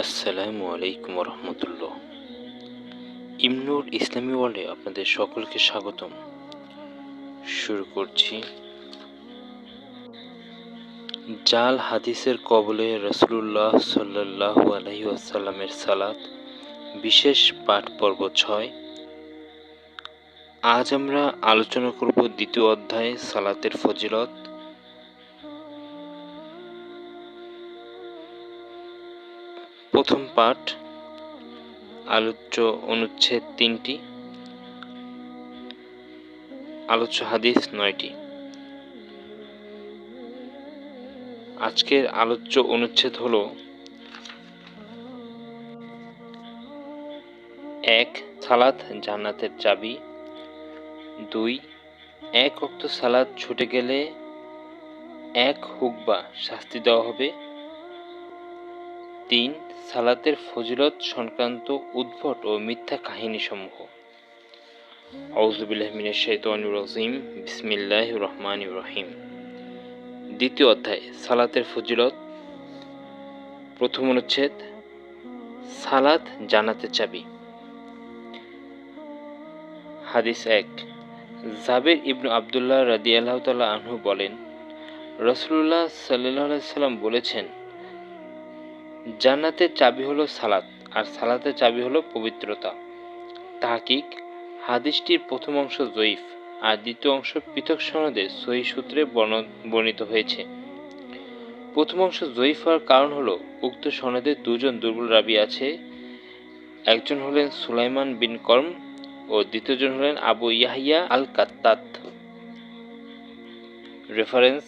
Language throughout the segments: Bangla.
আসসালামু আলাইকুম রহমতুল্লাহ। ইমনুর ইসলামী ওয়ার্ল্ডে আপনাদের সকলকে স্বাগতম। শুরু করছি। জাল হাদিসের কবলে রাসূলুল্লাহ সাল্লাল্লাহু আলাইহি ওয়াসাল্লামের সালাত, বিশেষ পাঠ পর্ব 6। আজ আমরা আলোচনা করব দ্বিতীয় অধ্যায়ে সালাতের ফজিলত। প্রথম পাঠ, আলোচ্য অনুচ্ছেদ 3টি, আলোচ্য হাদিস 9টি। আজকের আলোচ্য অনুচ্ছেদ হল 1. সালাত জান্নাতের চাবি। 2. এক ওয়াক্ত সালাত ছুটে গেলে 1 হুকবা শাস্তি দেওয়া হবে। 3. সালাতের ফজিলত সংক্রান্ত উদ্ভট ও মিথ্যা কাহিনী সমূহ। আউযু বিল্লাহি মিনাশ শাইতানির রাজিম। বিসমিল্লাহির রহমানির রহিম। দ্বিতীয় অধ্যায়, সালাতের ফজিলত। প্রথম অনুচ্ছেদ, সালাত জান্নাতের চাবি। হাদিস 1। জাবের ইবনু আব্দুল্লাহ রাদিয়াল্লাহু তাআলা আনহু বলেন, রাসূলুল্লাহ সাল্লাল্লাহু আলাইহি সাল্লাম বলেছেন, জান্নাতের চাবি হলো সালাত, আর সালাতের চাবি হলো পবিত্রতা। তাহকিক, হাদিসটির প্রথম অংশ যঈফ, আর দ্বিতীয় অংশ পৃথক সনদে সহিহ সূত্রে বর্ণিত হয়েছে। প্রথম অংশ যঈফ হওয়ার কারণ হলো উক্ত সনদে দুজন দুর্বল রাবী আছে। একজন হলেন সুলাইমান বিন কর্ম ও দ্বিতীয়জন হলেন আবু ইয়াহইয়া আল কাত্তাত। রেফারেন্স: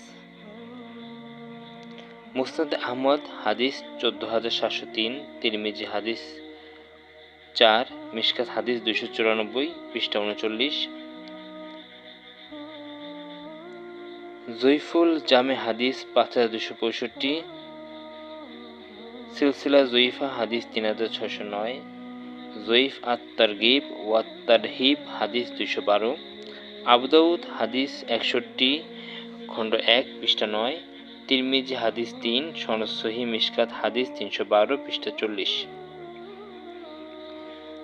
মুসনাদ আহমদ হাদিস 14703, তিরমিজি হাদিস 4, মিশকাত হাদিস 294, পৃষ্ঠা 39। যঈফুল জামে হাদিস 5265, সিলসিলা যঈফা হাদিস 3609, যঈফ আত-তারগিব ওয়াত তারহিব হাদিস 212, আবু দাউদ হাদিস 61, খণ্ড 1, পৃষ্ঠা 9, তিরমিজি হাদিস 3, সনদ সহিহ, মিশকাত হাদিস 312, পৃষ্ঠা 40।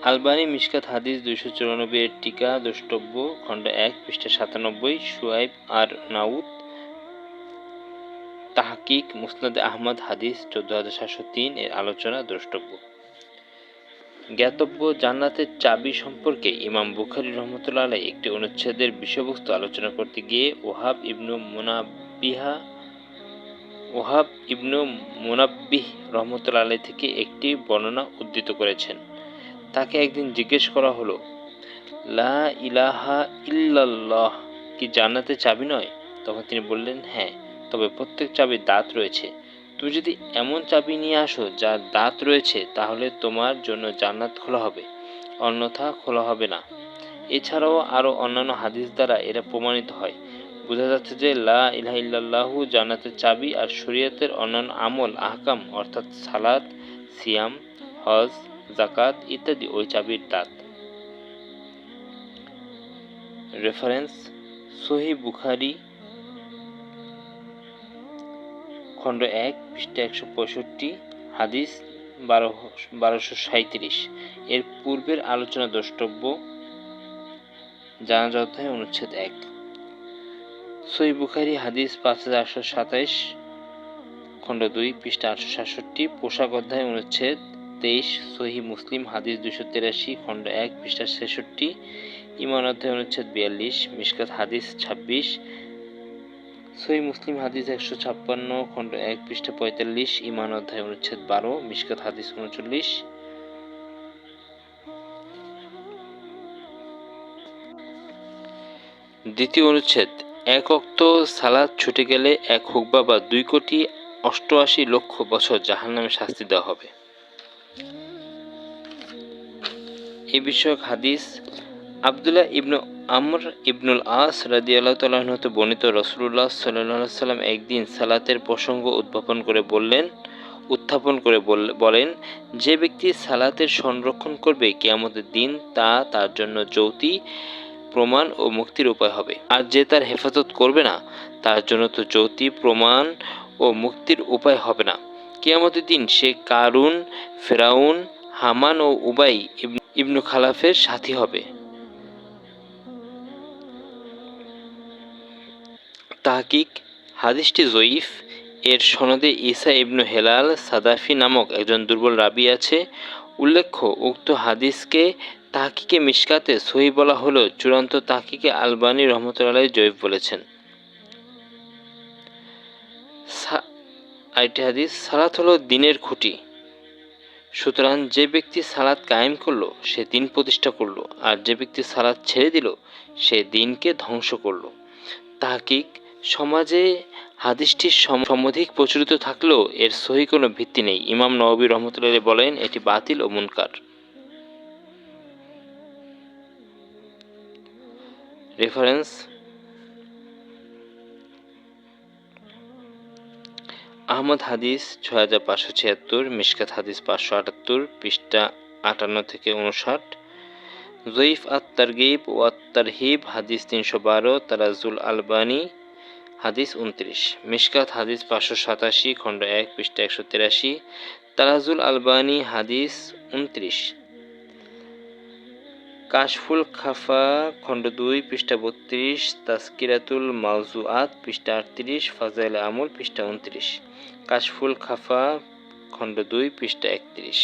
আলবানী মিশকাত হাদিস 294 এর টিকা দ্রষ্টব্য, খণ্ড 1, পৃষ্ঠা 97, শুআইব আর নাউদ তাহকিক মুসনাদ আহমদ হাদিস 14703 এর আলোচনা দ্রষ্টব্য। জ্ঞাতব্য, জান্নাতের চাবি সম্পর্কে ইমাম বুখারী রহমতুল্লাহ আলাইহি একটি অনুচ্ছেদের বিষয়বস্তু আলোচনা করতে গিয়ে ওহাব ইবনু মুনাব্বিহ রহমতুল্লাহ আলাইহি থেকে একটি বর্ণনা উদ্ধৃত করেছেন। তাকে একদিন জিজ্ঞেস করা হলো, লা ইলাহা ইল্লাল্লাহ কি জান্নাতের চাবি নয়? তখন তিনি বললেন, হ্যাঁ, তবে প্রত্যেক চাবির দাঁত রয়েছে। তুমি যদি এমন চাবি নিয়ে আসো যার দাঁত রয়েছে, তাহলে তোমার জন্য জান্নাত খোলা হবে, অন্যথা খোলা হবে না। এছাড়াও আরও অন্যান্য হাদিস দ্বারা এরা প্রমাণিত হয়। বোঝা যাচ্ছে যে লা ইলাহা ইল্লাল্লাহু জান্নাতের চাবি, আর শরীয়তের অন্যান্য আমল আহকাম অর্থাৎ সালাত, সিয়াম, হজ, যাকাত ইত্যাদি ওই চাবির দাঁত। রেফারেন্স: সহিহ বুখারী, খণ্ড 1, পৃষ্ঠা 165, হাদিস 1237। এর পূর্বের আলোচনা দ্রষ্টব্য। জানাজা অধ্যায় অনুচ্ছেদ 1। সহিহ বুখারী হাদিস 5827, খণ্ড 2, পৃষ্ঠা 867, পোশাক অধ্যায় অনুচ্ছেদ 23। সহিহ মুসলিম হাদিস 283, খণ্ড 1, পৃষ্ঠা 66, ঈমান অধ্যায় অনুচ্ছেদ 42, মিশকাত হাদিস 26। সহিহ মুসলিম হাদিস 156, খণ্ড 1, পৃষ্ঠা 45, ঈমান অধ্যায় অনুচ্ছেদ 12, মিশকাত হাদিস 39। দ্বিতীয় অনুচ্ছেদ, 1 ওয়াক্ত সালাত ছুটে গেলে 1 হুকবা বা 2,88,00,000 বছর জাহান্নামে শাস্তি দেওয়া হবে। এই বিষয়ক হাদিস আব্দুল্লাহ ইবনু আমর ইবনুল আস রাদিয়াল্লাহু তাআলা আনহু হতে বর্ণিত, রাসূলুল্লাহ সাল্লাল্লাহু আলাইহি ওয়াসাল্লাম একদিন সালাতের প্রসঙ্গ উত্থাপন করে বলেন, যে ব্যক্তি সালাতের সংরক্ষণ করবে, কিয়ামতের দিন তা তার জন্য জ্যোতি, প্রমাণ ও মুক্তির উপায় হবে, আর যে তার হেফাজত করবে না, তার জন্য তো জ্যোতি, প্রমাণ ও মুক্তির উপায় হবে না। কিয়ামতের দিন সে কারুন, ফেরাউন, হামান ও উবাই ইবনু খালাফের সাথী হবে। তাহকিক: হাদিসটি জয়ীফ। এর সনদে ঈসা ইবনু হেলাল সাদাফি নামক একজন দুর্বল রাবী আছে। উল্লেখ্য, উক্ত হাদিসকে তাহকিকে মিশকাতে সহিহ বলা হলেও চূড়ান্ত তাহকিকে আলবানী রহমতুল্লাহ জয়ীফ বলেছেন। আরেকটি হাদিস: সালাত হলো দ্বীনের খুঁটি, সুতরাং যে ব্যক্তি সালাত কায়েম করলো সে দ্বীন প্রতিষ্ঠা করলো, আর যে ব্যক্তি সালাত ছেড়ে দিল সে দ্বীনকে ধ্বংস করলো। তাহকিক: সমাজে হাদিসটি সমধিক প্রচলিত থাকলেও এর সহিহ কোনো ভিত্তি নেই। ইমাম নওয়াবী রহমতুল্লাহ বলেন এটি বাতিল ও মুনকার। রেফারেন্স: আহমদ হাদিস 6576, মিশকাত হাদিস 578, পৃষ্ঠা 58-59, জয়ীফ আত-তারগিব ও আত-তারহিব হাদিস 312, তারাজুল আলবানী হাদিস 29, মিশকাত হাদিস 587, খণ্ড 1, পৃষ্ঠা 183, তারাজুল আলবানী হাদিস 29, কাশফুল খাফা খণ্ড 2, পৃষ্ঠা 32, তাজকিরাতুল মাওজুআত পৃষ্ঠা 38, ফাজাইল আমল পৃষ্ঠা 29, কাশফুল খাফা খণ্ড 2, পৃষ্ঠা 31।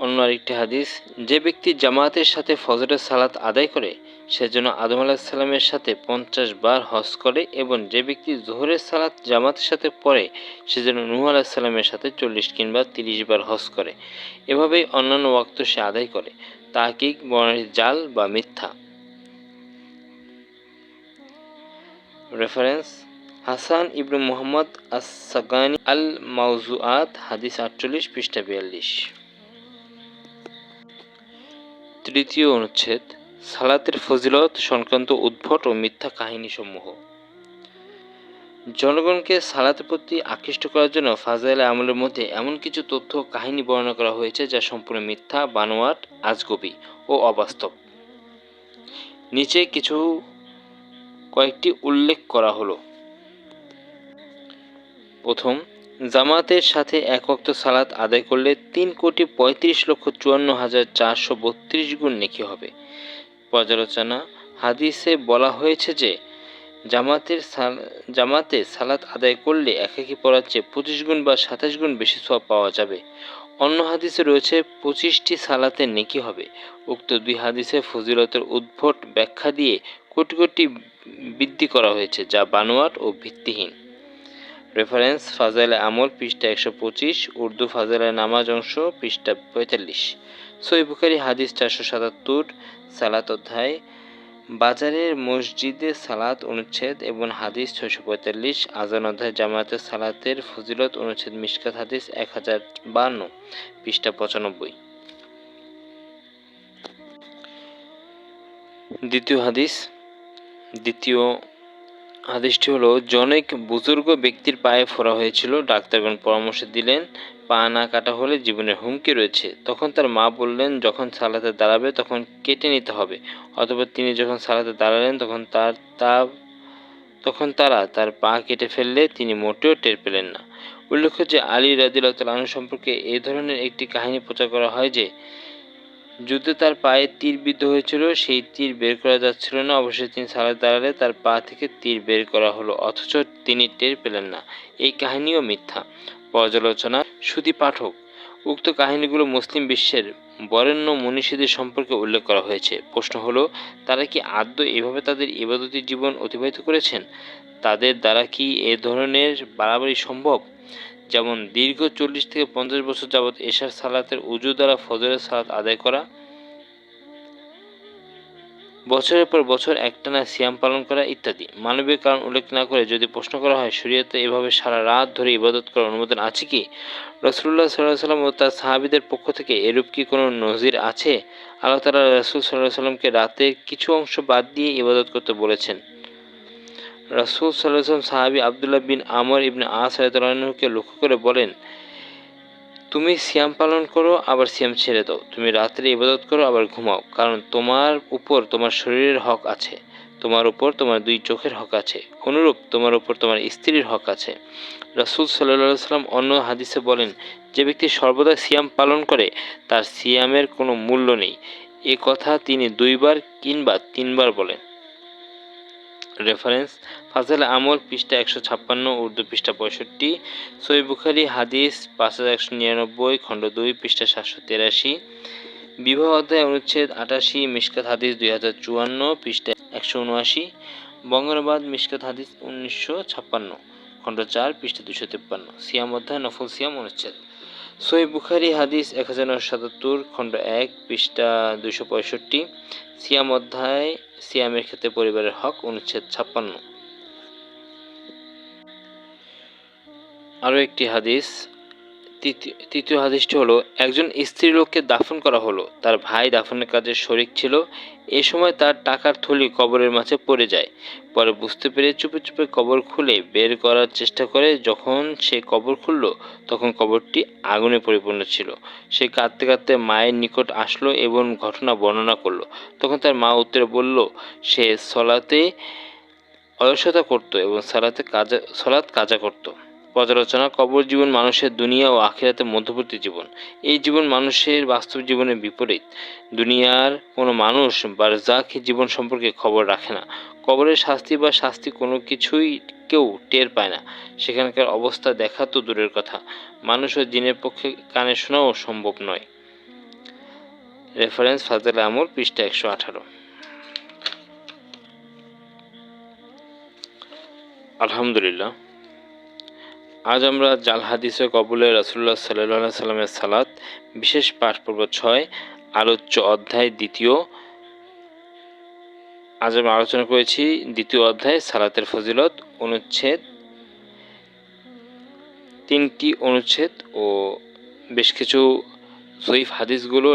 অন্য আরেকটি হাদিস: যে ব্যক্তি জামাতের সাথে ফজরের সালাত আদায় করে সে যেন আদম আলাইহিস সালামের সাথে 50 বার হজ করে, এবং যে ব্যক্তি যোহরের সালাত জামাতের সাথে পড়ে সে যেন নূহ আলাইহিস সালামের সাথে 40 কিংবা 30 বার হজ করে। এভাবেই অন্যান্য ওয়াক্ত সে আদায় করে। তাহকিক: বর্ণনাটি জাল বা মিথ্যা। রেফারেন্স: হাসান ইবনু মুহাম্মদ আস-সাগানি আল মাওজুআত হাদিস 48, পৃষ্ঠা 42। তৃতীয় অনুচ্ছেদ: সালাতের ফজিলত সংক্রান্ত উদ্ভট ও মিথ্যা কাহিনীসমূহ। জনগণকে সালাতের প্রতি আকৃষ্ট করার জন্য ফাজাইলে আমলের মধ্যে এমন কিছু তথ্য ও কাহিনী বর্ণনা করা হয়েছে যা সম্পূর্ণ মিথ্যা, বানোয়াট, আজগবি ও অবাস্তব। নিচে কয়েকটি উল্লেখ করা হলো। প্রথম, জামাতের সাথে এক ওয়াক্ত সালাত আদায় করলে 3,35,54,432 গুণ নেকি হবে। পর্যালোচনা: হাদিসে বলা হয়েছে যে জামাতে সালাত আদায় করলে একাকী পড়ার চেয়ে 25 গুণ বা 27 গুণ বেশি সওয়াব পাওয়া যাবে। অন্য হাদিসে রয়েছে 25টি সালাতের নেকি হবে। উক্ত দুই হাদিসে ফজিলতের উদ্ভট ব্যাখ্যা দিয়ে কোটি কোটি বৃদ্ধি করা হয়েছে, যা বানোয়াট ও ভিত্তিহীন। রেফারেন্স: ফাজাইলে আমল পৃষ্ঠা 125, উর্দু ফাজাইলে নামাজ অংশ পৃষ্ঠা 45, সহিহ বুখারী হাদিস 477, সালাত অধ্যায়, বাজারের মসজিদে সালাত অনুচ্ছেদ এবং হাদিস 645, আজান অধ্যায়, জামায়াতের সালাতের ফজিলত অনুচ্ছেদ, মিশকাত হাদিস 1052, পৃষ্ঠা 95। দ্বিতীয় হাদিসটি হলো: জনৈক বুজুর্গ ব্যক্তির পায়ে ফোঁড়া হয়েছিল। ডাক্তারগণ পরামর্শ দিলেন পা না কাটা হলে জীবনের হুমকি রয়েছে। তখন তার মা বললেন যখন সালাতে দাঁড়াবে তখন কেটে নিতে হবে। অতঃপর তিনি যখন সালাতে দাঁড়ালেন তখন তারা তার পা কেটে ফেললে তিনি মোটেও টের পেলেন না। উল্লেখ্য যে আলী রাদিয়াল্লাহু তাআলা আনহু সম্পর্কে এই ধরনের একটি কাহিনী প্রচার করা হয় যে যুদ্ধে তার পায়ে তীর বিদ্ধ হয়েছিল, সেই তীর বের করা যাচ্ছিল না। অবশ্যই তিনি সালাতে দাঁড়ালে তার পা থেকে তীর বের করা হলো, অথচ তিনি টের পেলেন না। এই কাহিনীও মিথ্যা। পর্যালোচনা: সুধী পাঠক, উক্ত কাহিনীগুলো মুসলিম বিশ্বের বরেণ্য মনীষীদের সম্পর্কে উল্লেখ করা হয়েছে। প্রশ্ন হলো, তারা কি আদৌ এভাবে তাদের ইবাদতী জীবন অতিবাহিত করেছেন? তাদের দ্বারা কি এ ধরনের বাড়াবাড়ি সম্ভব? যেমন দীর্ঘ 40 থেকে 50 বছর যাবৎ এশার সালাতের উজু দ্বারা ফজরের সালাত আদায় করা, বছরের পর বছর একটানা সিয়াম পালন করা ইত্যাদি। মানবীয় কারণ উল্লেখ না করে যদি প্রশ্ন করা হয় শরীয়তে এভাবে সারা রাত ধরে ইবাদত করার অনুমোদন আছে কি? রাসূলুল্লাহ সাল্লাল্লাহু আলাইহি ওয়াসাল্লাম ও তার সাহাবীদের পক্ষ থেকে এরূপ কি কোনো নজির আছে? আল্লাহ তাআলা রাসূল সাল্লাল্লাহু আলাইহি ওয়াসাল্লামকে রাতের কিছু অংশ বাদ দিয়ে ইবাদত করতে বলেছেন। রাসূল সাল্লাল্লাহু আলাইহি ওয়াসাল্লাম সাহাবী আব্দুল্লাহ বিন আমর ইবনে আস রাদিয়াল্লাহু আনহুকে লক্ষ্য করে বলেন, তুমি সিয়াম পালন করো আবার সিয়াম ছেড়ে দাও, তুমি রাত্রে ইবাদত করো আবার ঘুমাও, কারণ তোমার উপর তোমার শরীরের হক আছে। তোমার উপর তোমার 2 চোখের হক আছে, অনুরূপ তোমার উপর তোমার স্ত্রীর হক আছে। রাসূল সাল্লাল্লাহু আলাইহি সাল্লাম অন্য হাদিসে বলেন, যে ব্যক্তি সর্বদা সিয়াম পালন করে তার সিয়ামের কোনো মূল্য নেই। এ কথা তিনি 2 বার কিংবা 3 বার বলেন। রেফারেন্স: ফাজাইল আমল পৃষ্ঠা 156, উর্দু পৃষ্ঠা 65, সহিহ বুখারী হাদিস 5199, খণ্ড 2 পৃষ্ঠা 783, বিবাহ অধ্যায় অনুচ্ছেদ 88, মিশকাত হাদিস 2054 পৃষ্ঠা 179, বঙ্গানুবাদ মিশকাত হাদিস 1956, খণ্ড 4 পৃষ্ঠা 253, সিয়াম অধ্যায় নফল সিয়াম অনুচ্ছেদ, সহিহ বুখারী হাদিস 1977, খণ্ড 1 পৃষ্ঠা 265, সিয়াম অধ্যায় সিয়ামের ক্ষেত্রে পরিবারের হক অনুচ্ছেদ 56। আরও একটি হাদিস, তৃতীয় হাদিসটি হলো, একজন স্ত্রী লোককে দাফন করা হলো, তার ভাই দাফনের কাজে শরিক ছিল। এ সময় তার টাকার থলি কবরের মাঝে পড়ে যায়। পরে বুঝতে পেরে চুপে চুপে কবর খুলে বের করার চেষ্টা করে। যখন সে কবর খুলল তখন কবরটি আগুনে পরিপূর্ণ ছিল। সে কাঁদতে কাঁদতে মায়ের নিকট আসলো এবং ঘটনা বর্ণনা করলো। তখন তার মা উত্তরে বলল, সে সলাতে অলসতা করত এবং সলাত কাজা করত। পর্যালোচনা: কবর জীবন মানুষের দুনিয়া ও আখিরাতের মধ্যবর্তী জীবন। এই জীবন মানুষের বাস্তব জীবনের বিপরীত। দুনিয়ার কোনো মানুষ বারজাখী জীবন সম্পর্কে খবর রাখে না। কবরের শাস্তি বা শাস্তি কোনো কিছুই কেউ টের পায় না। সেখানকার অবস্থা দেখা তো দূরের কথা, মানুষ ও জিনের পক্ষে কানে শোনাও সম্ভব নয়। রেফারেন্স: ফাজাইল আমল পৃষ্ঠা 118। আলহামদুলিল্লাহ, আজ আমরা জাল হাদিসে কবুলে রাসূলুল্লাহ সাল্লাল্লাহু আলাইহি সাল্লামের সালাত বিশেষ পাঠ পর্ব 6 আলোচ্য অধ্যায় দ্বিতীয়। আজ আমরা আলোচনা করেছি দ্বিতীয় অধ্যায় সালাতের ফজিলত, অনুচ্ছেদ 3টি অনুচ্ছেদ ও বেশ কিছু জয়ীফ হাদিসগুলো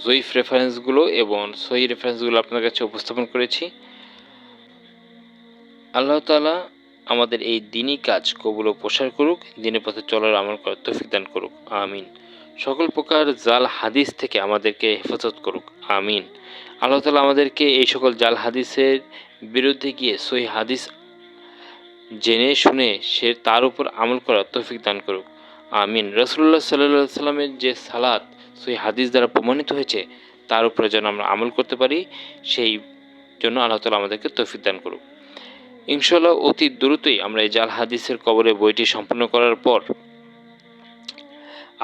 জয়ীফ রেফারেন্সগুলো এবং সহিহ রেফারেন্সগুলো আপনার কাছে উপস্থাপন করেছি। আল্লাহ তাআলা আমাদের এই দিনই কাজ কবুল ও প্রসার করুক, দিনের পথে চলার আমল করার তৌফিক দান করুক, আমিন। সকল প্রকার জাল হাদিস থেকে আমাদেরকে হেফাজত করুক, আমিন। আল্লাহ তাআলা আমাদেরকে এই সকল জাল হাদিসের বিরুদ্ধে গিয়ে সহিহ হাদিস জেনে শুনে সে তার উপর আমল করার তৌফিক দান করুক, আমিন। রাসূলুল্লাহ সাল্লাল্লাহু আলাইহি সাল্লামের যে সালাত সহিহ হাদিস দ্বারা প্রমাণিত হয়েছে তার উপরে যেন আমরা আমল করতে পারি, সেই জন্য আল্লাহ তাআলা আমাদেরকে তৌফিক দান করুক। ইনশাআল্লাহ অতি দ্রুতই আমরা এই জাল হাদিসের কবরে বইটি সম্পূর্ণ করার পর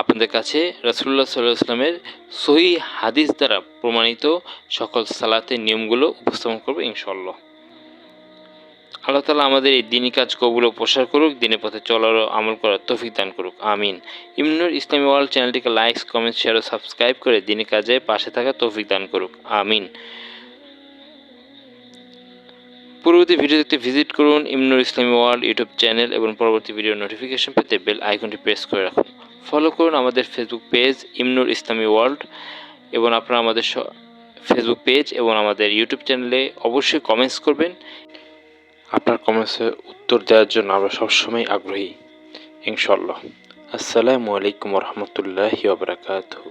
আপনাদের কাছে রাসূলুল্লাহ সাল্লাল্লাহু আলাইহি ওয়াসাল্লামের সহিহ হাদিস দ্বারা প্রমাণিত সকল সালাতের নিয়মগুলো উপস্থাপন করব ইনশাআল্লাহ। আল্লাহ তাআলা আমাদের এই দিনী কাজ কবুল ও প্রসার করুক, দিনের পথে চলার ও আমল করার তৌফিক দান করুক, আমিন। ইমনুর ইসলামী ওয়ার্ল্ড চ্যানেলটিকে লাইক, কমেন্ট, শেয়ার ও সাবস্ক্রাইব করে দিনী কাজে পাশে থাকা তৌফিক দান করুক, আমিন। পরবর্তী ভিডিও দেখতে ভিজিট করুন ইমনুর ইসলামী ওয়ার্ল্ড ইউটিউব চ্যানেল এবং পরবর্তী ভিডিও নোটিফিকেশন পেতে বেল আইকনটি প্রেস করে রাখুন। ফলো করুন আমাদের ফেসবুক পেজ ইমনুর ইসলামী ওয়ার্ল্ড এবং আপনারা আমাদের ফেসবুক পেজ এবং আমাদের ইউটিউব চ্যানেলে অবশ্যই কমেন্টস করবেন। আপনার কমেন্টসের উত্তর দেওয়ার জন্য আমরা সবসময় আগ্রহী ইনশাআল্লাহ। আসসালামু আলাইকুম ওয়া রাহমাতুল্লাহি ওয়া বারাকাতুহু।